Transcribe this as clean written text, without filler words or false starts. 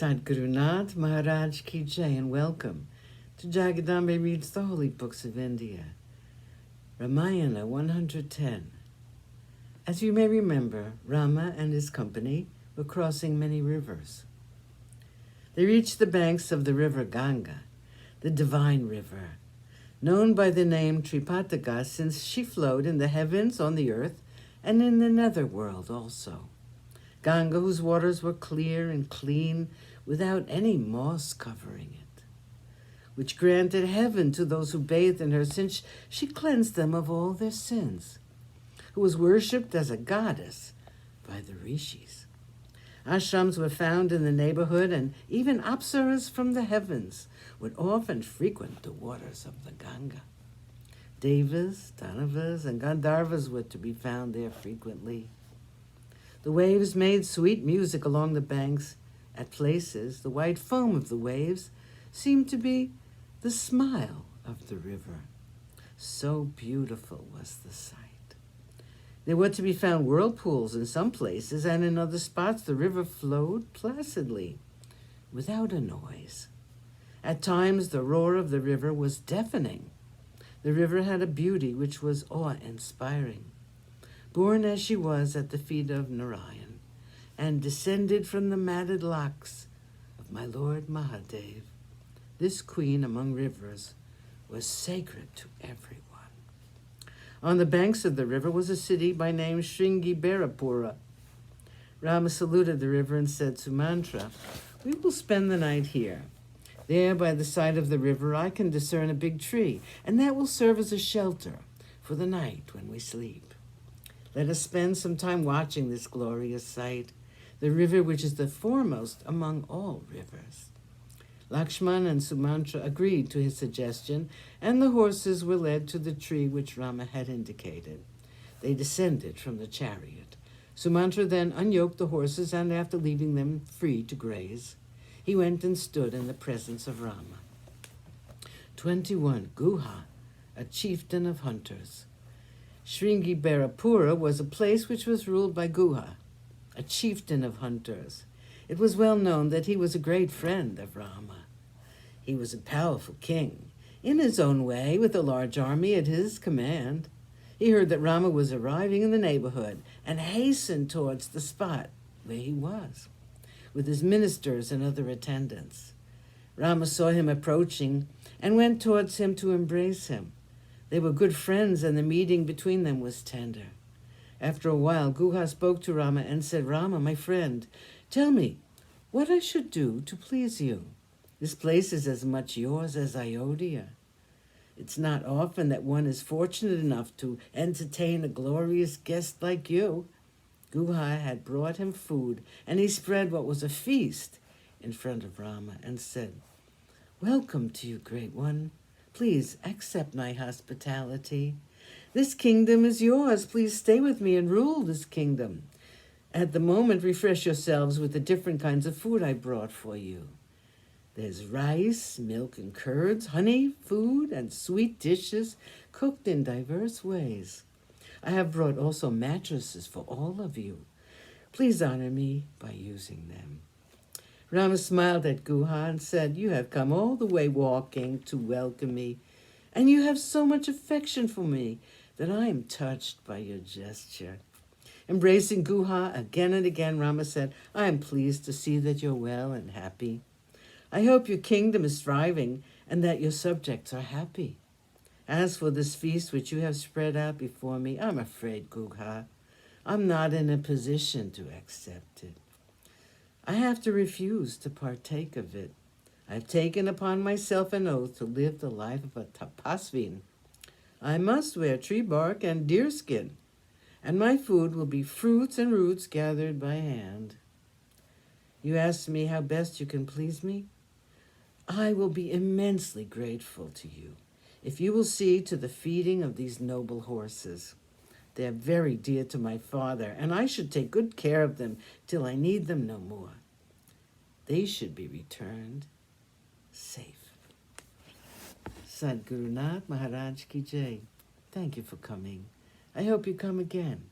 Sadhguru Nath Maharaj Ki Jai, and welcome to Jagadambe Reads the Holy Books of India. Ramayana110. As you may remember, Rama and his company were crossing many rivers. They reached the banks of the river Ganga, the divine river, known by the name Tripataka since she flowed in the heavens, on the earth, and in the netherworld also. Ganga, whose waters were clear and clean, without any moss covering it, which granted heaven to those who bathed in her, since she cleansed them of all their sins, who was worshipped as a goddess by the rishis. Ashrams were found in the neighborhood, and even apsaras from the heavens would often frequent the waters of the Ganga. Devas, Danavas, and Gandharvas were to be found there frequently. The waves made sweet music along the banks. At places, the white foam of the waves seemed to be the smile of the river. So beautiful was the sight. There were to be found whirlpools in some places, and in other spots the river flowed placidly, without a noise. At times the roar of the river was deafening. The river had a beauty which was awe-inspiring. Born as she was at the feet of Narayan, and descended from the matted locks of my Lord Mahadev, this queen among rivers was sacred to everyone. On the banks of the river was a city by name Shringiberapura. Rama saluted the river and said, "Sumantra, we will spend the night here. There by the side of the river I can discern a big tree, and that will serve as a shelter for the night when we sleep. Let us spend some time watching this glorious sight, the river which is the foremost among all rivers." Lakshman and Sumantra agreed to his suggestion, and the horses were led to the tree which Rama had indicated. They descended from the chariot. Sumantra then unyoked the horses, and after leaving them free to graze, he went and stood in the presence of Rama. 21. Guha, a chieftain of hunters. Shringiberapura was a place which was ruled by Guha, a chieftain of hunters. It was well known that he was a great friend of Rama. He was a powerful king, in his own way, with a large army at his command. He heard that Rama was arriving in the neighborhood and hastened towards the spot where he was, with his ministers and other attendants. Rama saw him approaching and went towards him to embrace him. They were good friends, and the meeting between them was tender. After a while, Guha spoke to Rama and said, "Rama, my friend, tell me what I should do to please you. This place is as much yours as Ayodhya. It's not often that one is fortunate enough to entertain a glorious guest like you." Guha had brought him food, and he spread what was a feast in front of Rama and said, "Welcome to you, great one. Please accept my hospitality. This kingdom is yours. Please stay with me and rule this kingdom. At the moment, refresh yourselves with the different kinds of food I brought for you. There's rice, milk and curds, honey, food, and sweet dishes cooked in diverse ways. I have brought also mattresses for all of you. Please honor me by using them." Rama smiled at Guha and said, "You have come all the way walking to welcome me, and you have so much affection for me that I am touched by your gesture." Embracing Guha again and again, Rama said, "I am pleased to see that you're well and happy. I hope your kingdom is thriving and that your subjects are happy. As for this feast which you have spread out before me, I'm afraid, Guha, I'm not in a position to accept it. I have to refuse to partake of it. I've taken upon myself an oath to live the life of a tapasvin. I must wear tree bark and deerskin, and my food will be fruits and roots gathered by hand. You ask me how best you can please me? I will be immensely grateful to you if you will see to the feeding of these noble horses. They are very dear to my father, and I should take good care of them till I need them no more. They should be returned safe." Sadhguru Nath Maharaj Ki Jai. Thank you for coming. I hope you come again.